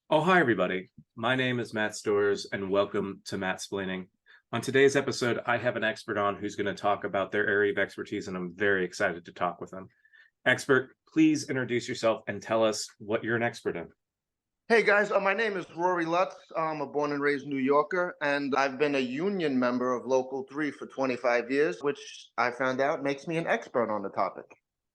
Oh, hi, everybody. My name is Matt Storrs, and welcome to Mattsplaining. On today's episode, I have an expert on who's going to talk about their area of expertise, and I'm very excited to talk with them. Expert, please introduce yourself and tell us what you're an expert in. Hey guys, my name is Rory Lutz. I'm a born and raised New Yorker, and I've been a union member of Local 3 for 25 years, which I found out makes me an expert on the topic.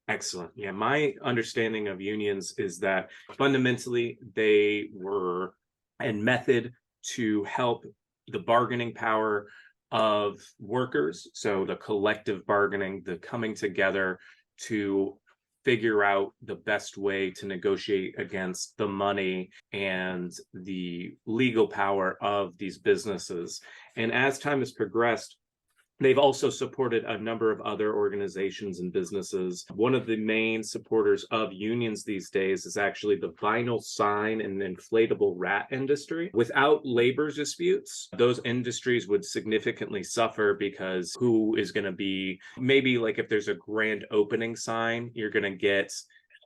Excellent. Yeah, my understanding of unions is that fundamentally they were a method to help the bargaining power of workers. So the collective bargaining, the coming together to figure out the best way to negotiate against the money and the legal power of these businesses. And as time has progressed, they've also supported a number of other organizations and businesses. One of the main supporters of unions these days is actually the vinyl sign and inflatable rat industry. Without labor disputes, those industries would significantly suffer because who is going to be, maybe like if there's a grand opening sign, you're going to get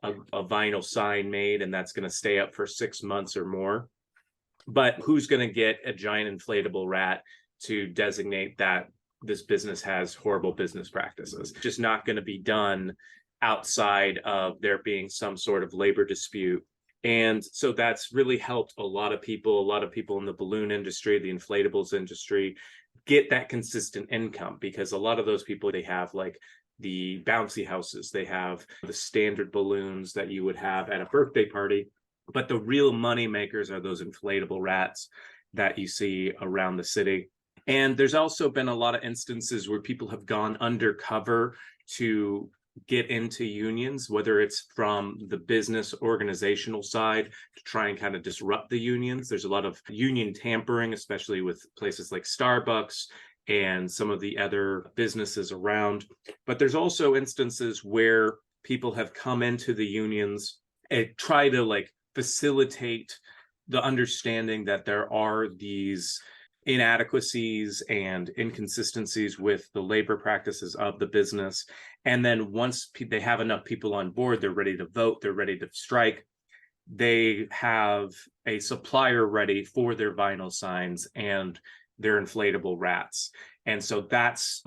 a vinyl sign made and that's going to stay up for 6 months or more. But who's going to get a giant inflatable rat to designate that this business has horrible business practices? Just not going to be done outside of there being some sort of labor dispute. And so that's really helped a lot of people in the balloon industry, the inflatables industry, get that consistent income, because a lot of those people, they have like the bouncy houses, they have the standard balloons that you would have at a birthday party. But the real money makers are those inflatable rats that you see around the city. And there's also been a lot of instances where people have gone undercover to get into unions, whether it's from the business organizational side to try and kind of disrupt the unions. There's a lot of union tampering, especially with places like Starbucks and some of the other businesses around. But there's also instances where people have come into the unions and try to like facilitate the understanding that there are these inadequacies and inconsistencies with the labor practices of the business. And then once they have enough people on board, they're ready to vote, they're ready to strike, they have a supplier ready for their vinyl signs and their inflatable rats. And so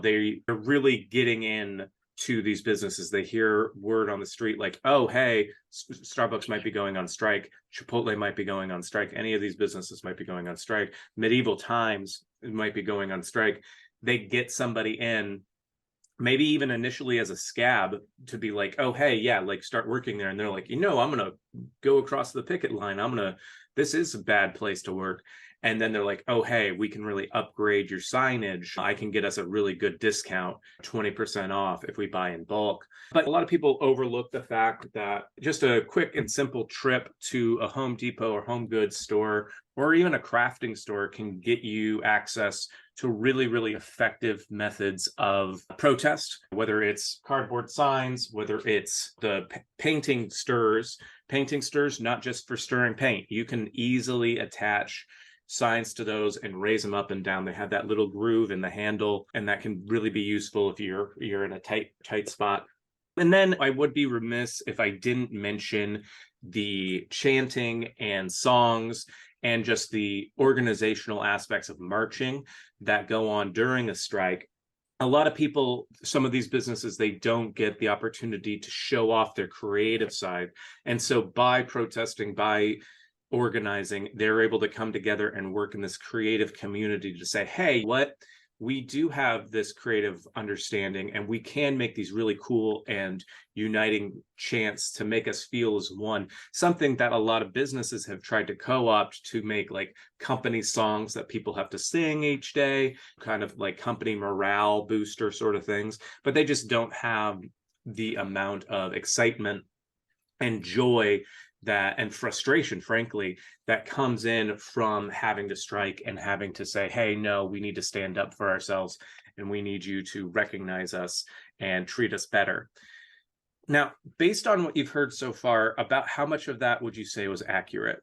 they're really getting in to these businesses. They hear word on the street like, oh, hey, Starbucks might be going on strike. Chipotle might be going on strike. Any of these businesses might be going on strike. Mideveil Times might be going on strike. They get somebody in, maybe even initially as a scab, to be like, oh, hey, yeah, like start working there. And they're like, I'm going to go across the picket line. This is a bad place to work. And then they're like, oh, hey, we can really upgrade your signage. I can get us a really good discount, 20% off if we buy in bulk. But a lot of people overlook the fact that just a quick and simple trip to a Home Depot or home goods store or even a crafting store can get you access to really, really effective methods of protest, whether it's cardboard signs, whether it's the painting stirs, not just for stirring paint. You can easily attach signs to those and raise them up and down. They have that little groove in the handle, and that can really be useful if you're in a tight spot. And then I would be remiss if I didn't mention the chanting and songs and just the organizational aspects of marching that go on during a strike. A lot of people, some of these businesses, they don't get the opportunity to show off their creative side. And so by protesting, by organizing, they're able to come together and work in this creative community to say, hey, we do have this creative understanding and we can make these really cool and uniting chants to make us feel as one. Something that a lot of businesses have tried to co-opt to make like company songs that people have to sing each day, kind of like company morale booster sort of things, but they just don't have the amount of excitement and joy and frustration, frankly, that comes in from having to strike and having to say, hey, no, we need to stand up for ourselves and we need you to recognize us and treat us better. Now, based on what you've heard so far, about how much of that would you say was accurate?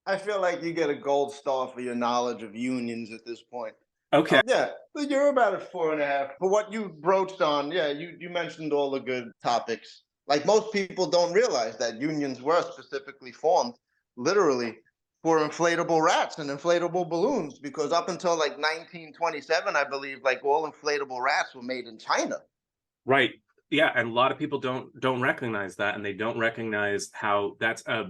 I feel like you get a gold star for your knowledge of unions at this point. Okay. Yeah, you're about a 4.5. For what you broached on, yeah, you mentioned all the good topics. Like most people don't realize that unions were specifically formed, literally, for inflatable rats and inflatable balloons, because up until like 1927, I believe, like all inflatable rats were made in China. Right. Yeah, and a lot of people don't recognize that, and they don't recognize how that's a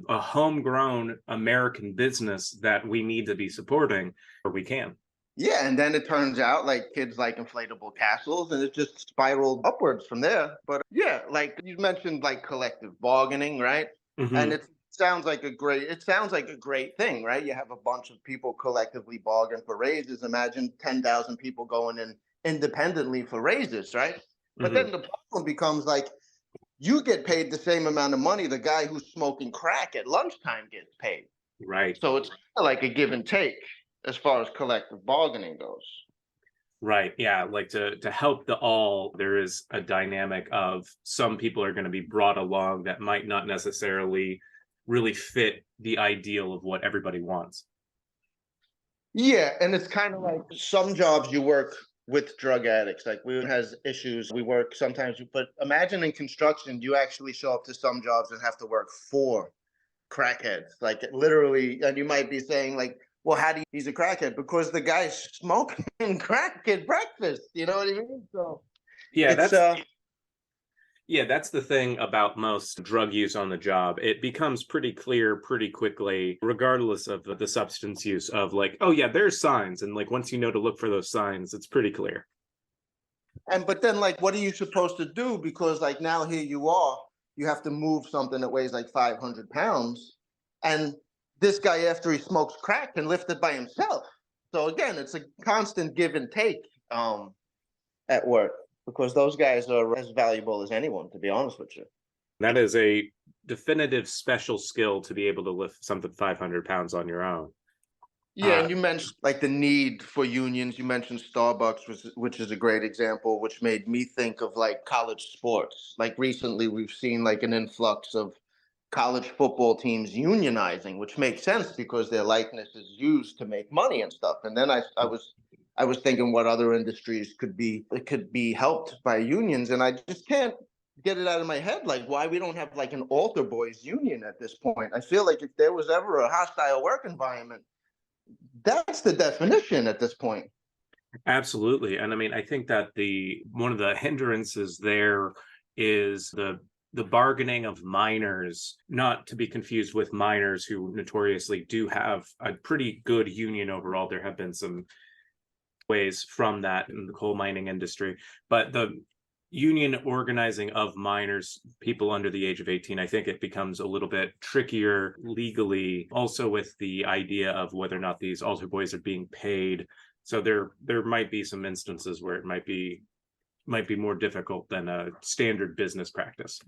homegrown American business that we need to be supporting, or we can. Yeah, and then it turns out like kids like inflatable castles, and it just spiraled upwards from there. But yeah, like you mentioned, like collective bargaining, right? And Hmm. it sounds like a great thing, right? You have a bunch of people collectively bargain for raises. Imagine 10,000 people going in independently for raises, right? But Hmm. then the problem becomes like you get paid the same amount of money the guy who's smoking crack at lunchtime gets paid. Right. So it's kind of like a give and take as far as collective bargaining goes. Right. Yeah. Like to help the all, there is a dynamic of some people are going to be brought along that might not necessarily really fit the ideal of what everybody wants. Yeah, and it's kind of like some jobs you work with drug addicts. Like we has issues. We work sometimes, but imagine in construction, you actually show up to some jobs and have to work for crackheads, like literally. And you might be saying like, well, how do you, he's a crackhead? Because the guy's smoking crack at breakfast. You know what I mean? So Yeah, it's that's the thing about most drug use on the job. It becomes pretty clear pretty quickly, regardless of the substance use, of like, oh yeah, there's signs. And like once you know to look for those signs, it's pretty clear. and but then like what are you supposed to do? Because like now here you are, you have to move something that weighs like 500 pounds. And this guy, after he smokes crack, can lift it by himself. So again, it's a constant give and take at work, because those guys are as valuable as anyone, to be honest with you. That is a definitive special skill to be able to lift something 500 pounds on your own. Yeah, Uh, and you mentioned like the need for unions. You mentioned Starbucks, which is a great example, which made me think of like college sports. Like recently, we've seen like an influx of college football teams unionizing, which makes sense because their likeness is used to make money and stuff. And then I was thinking what other industries could be helped by unions, and I just can't get it out of my head like why we don't have like an altar boys union at this point. I feel like if there was ever a hostile work environment, that's the definition at this point. Absolutely. And I mean, I think that the one of the hindrances there is the bargaining of miners, not to be confused with miners who notoriously do have a pretty good union overall. There have been some ways from that in the coal mining industry, but the union organizing of miners, people under the age of 18, I think it becomes a little bit trickier legally, also with the idea of whether or not these altar boys are being paid. So there might be some instances where it might be more difficult than a standard business practice.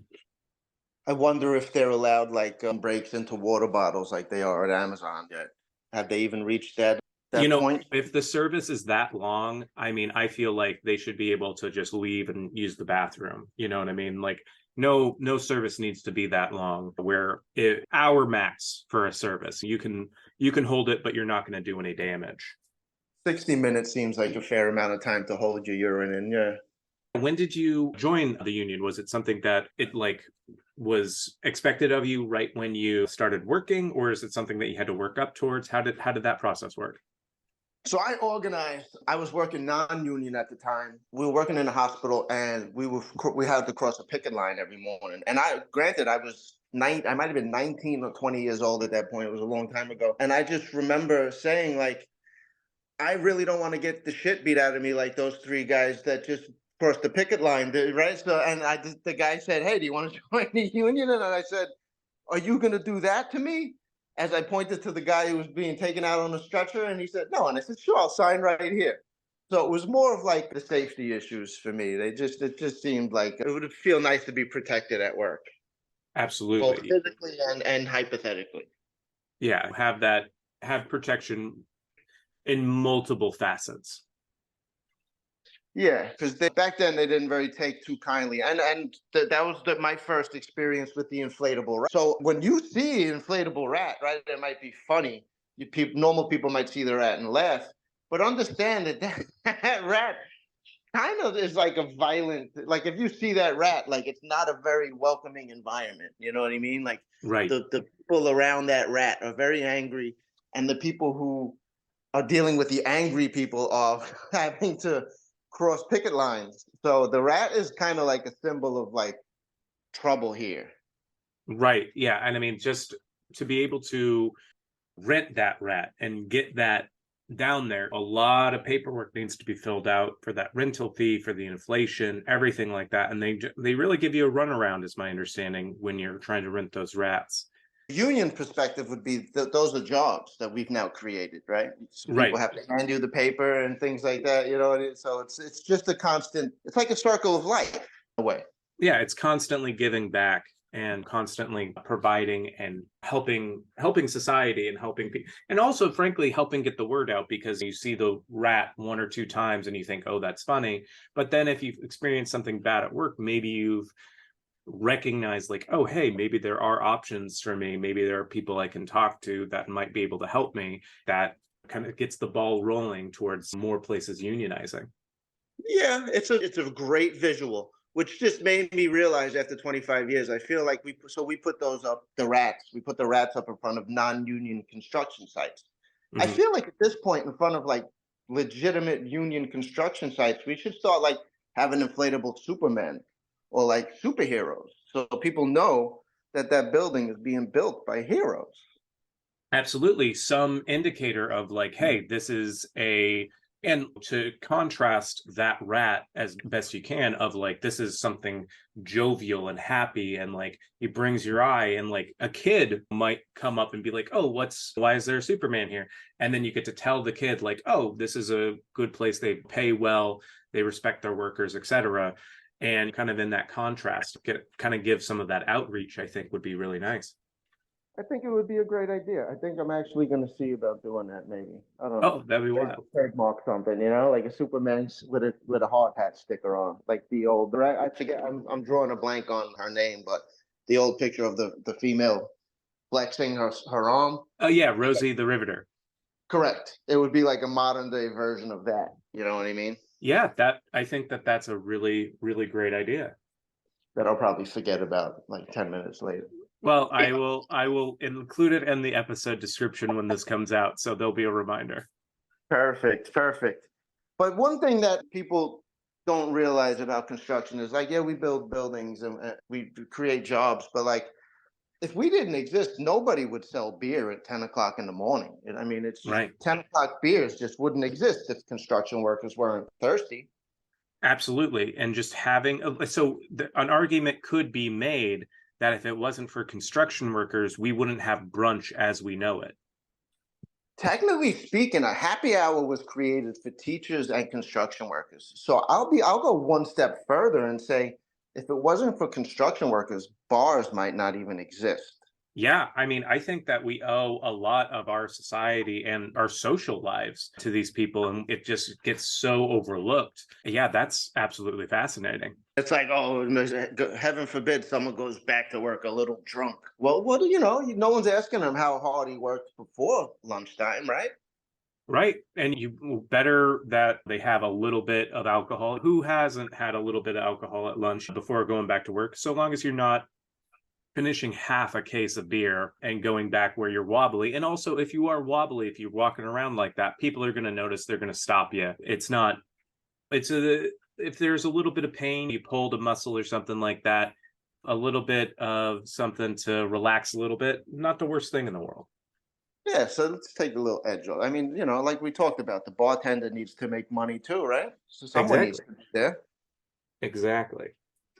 I wonder if they're allowed like breaks into water bottles like they are at Amazon yet. Have they even reached You that know, point? if the service is that long, I mean, I feel like they should be able to just leave and use the bathroom. You know what I mean? Like no service needs to be that long where hour max for a service. You can hold it, but you're not going to do any damage. 60 minutes seems like a fair amount of time to hold your urine in. Yeah. When did you join the union? Was it something that it like was expected of you right when you started working, or is it something that you had to work up towards? How did that process work? So I organized. I was working non-union at the time. We were working in a hospital, and we had to cross a picket line every morning. And granted, I was nine. I might have been 19 or 20 years old at that point. It was a long time ago. And I just remember saying, like, I really don't want to get the shit beat out of me like those three guys that just crossed the picket line, right? So, and the guy said, "Hey, do you want to join the union?" And I said, "Are you going to do that to me?" As I pointed to the guy who was being taken out on a stretcher, and he said, "No." And I said, "Sure, I'll sign right here." So it was more of like the safety issues for me. It just seemed like it would feel nice to be protected at work, both Absolutely. physically and hypothetically. Yeah, have protection in multiple facets. Yeah, because back then they didn't very take too kindly, and that was my first experience with the inflatable rat. So when you see an inflatable rat, right, it might be funny. Normal people might see the rat and laugh, but understand that that rat kind of is like a violent, like if you see that rat, like it's not a very welcoming environment. You know what I mean? Like Right. the people around that rat are very angry, and the people who are dealing with the angry people are having to cross picket lines. So the rat is kind of like a symbol of like trouble here. Right. Yeah. And I mean, just to be able to rent that rat and get that down there, a lot of paperwork needs to be filled out for that rental fee, for the inflation, everything like that. And they really give you a runaround, is my understanding, when you're trying to rent those rats. Union perspective would be those are jobs that we've now created, right? So people Right. have to hand you the paper and things like that, you know. So it's just a constant. It's like a circle of life, in a way. Yeah, it's constantly giving back and constantly providing and helping society and helping people, and also frankly helping get the word out, because you see the rat one or two times and you think, oh, that's funny, but then if you've experienced something bad at work, maybe you've recognized like, oh, hey, maybe there are options for me, maybe there are people I can talk to that might be able to help me. That kind of gets the ball rolling towards more places unionizing. Yeah, it's a great visual, which just made me realize after 25 years, I feel like we put those up, the rats, we put the rats up in front of non-union construction sites. I Mhm. feel like at this point, in front of like legitimate union construction sites, we should start like having inflatable Supermen or like superheroes, so people know that that building is being built by heroes. Absolutely, some indicator of like, hey, this is a, and to contrast that rat as best you can, of like, this is something jovial and happy and like it brings your eye, and like a kid might come up and be like, oh, why is there a Superman here? And then you get to tell the kid like, oh, this is a good place, they pay well, they respect their workers, etc. And kind of in that contrast, kind of give some of that outreach, I think would be really nice. I think it would be a great idea. I think I'm actually going to see about doing that. Maybe I don't know. Oh, that'd be wild. Trademark something, you know, like a Superman with a hard hat sticker on, like the old. Right? I forget. I'm drawing a blank on her name, but the old picture of the female flexing her arm. Oh yeah, Rosie the Riveter. Correct. It would be like a modern day version of that. You know what I mean? Yeah, that, I think that that's a really, really great idea. That I'll probably forget about like 10 minutes later. Well, I will include it in the episode description when this comes out, so there'll be a reminder. Perfect, perfect. But one thing that people don't realize about construction is like, yeah, we build buildings and we create jobs, but like, if we didn't exist, nobody would sell beer at 10 o'clock in the morning. And I mean, it's just Right. 10 o'clock beers just wouldn't exist if construction workers weren't thirsty. Absolutely. And just having an argument could be made that if it wasn't for construction workers, we wouldn't have brunch as we know it. Technically speaking, a happy hour was created for teachers and construction workers. So I'll go one step further and say, if it wasn't for construction workers, bars might not even exist. Yeah, I mean, I think that we owe a lot of our society and our social lives to these people, and it just gets so overlooked. Yeah, that's absolutely fascinating. It's like, oh, heaven forbid someone goes back to work a little drunk. Well, what do you know? No one's asking him how hard he worked before lunchtime, right? Right. And you better that they have a little bit of alcohol. Who hasn't had a little bit of alcohol at lunch before going back to work? So long as you're not finishing half a case of beer and going back where you're wobbly. And also, if you are wobbly, if you're walking around like that, people are going to notice, they're going to stop you. It's not, it's a, if there's a little bit of pain, you pulled a muscle or something like that, a little bit of something to relax a little bit, not the worst thing in the world. Yeah, so let's take a little edge off. I mean, like we talked about, the bartender needs to make money too, right? So someone needs Exactly. to be there. Exactly.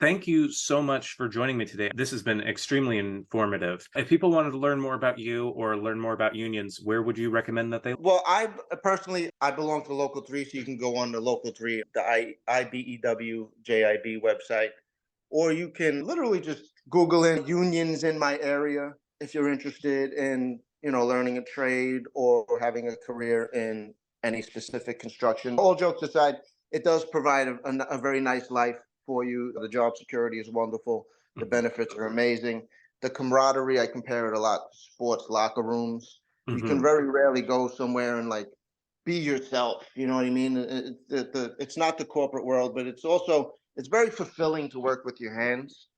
Thank you so much for joining me today. This has been extremely informative. If people wanted to learn more about you or learn more about unions, where would you recommend that they? Well, I personally, I belong to Local 3, so you can go on the Local 3, the IBEWJIB website, or you can literally just Google in unions in my area if you're interested in, learning a trade or having a career in any specific construction. All jokes aside, it does provide a very nice life for you. The job security is wonderful. The benefits are amazing. The camaraderie, I compare it a lot to sports locker rooms. You can Mhm. very rarely go somewhere and like be yourself. You know what I mean? It's not the corporate world, but it's very fulfilling to work with your hands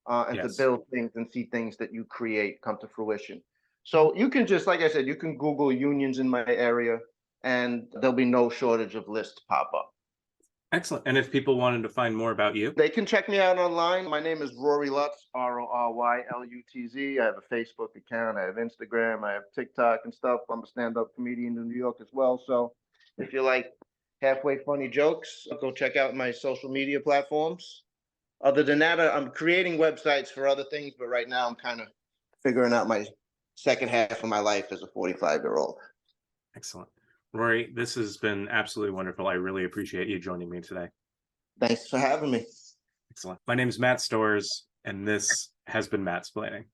and to Yes. build things and see things that you create come to fruition. So you can just, like I said, you can Google unions in my area, and there'll be no shortage of lists pop up. Excellent. And if people wanted to find more about you, They can check me out online. My name is Rory Lutz, RORYLUTZ. I have a Facebook account. I have Instagram. I have TikTok and stuff. I'm a stand-up comedian in New York as well. So if you like halfway funny jokes, go check out my social media platforms. Other than that, I'm creating websites for other things, but right now I'm kind of figuring out my second half of my life as a 45-year-old. excellent. Rory, this has been absolutely wonderful. I really appreciate you joining me today. Thanks for having me. Excellent. My name is Matt Storrs, and this has been Mattsplaining.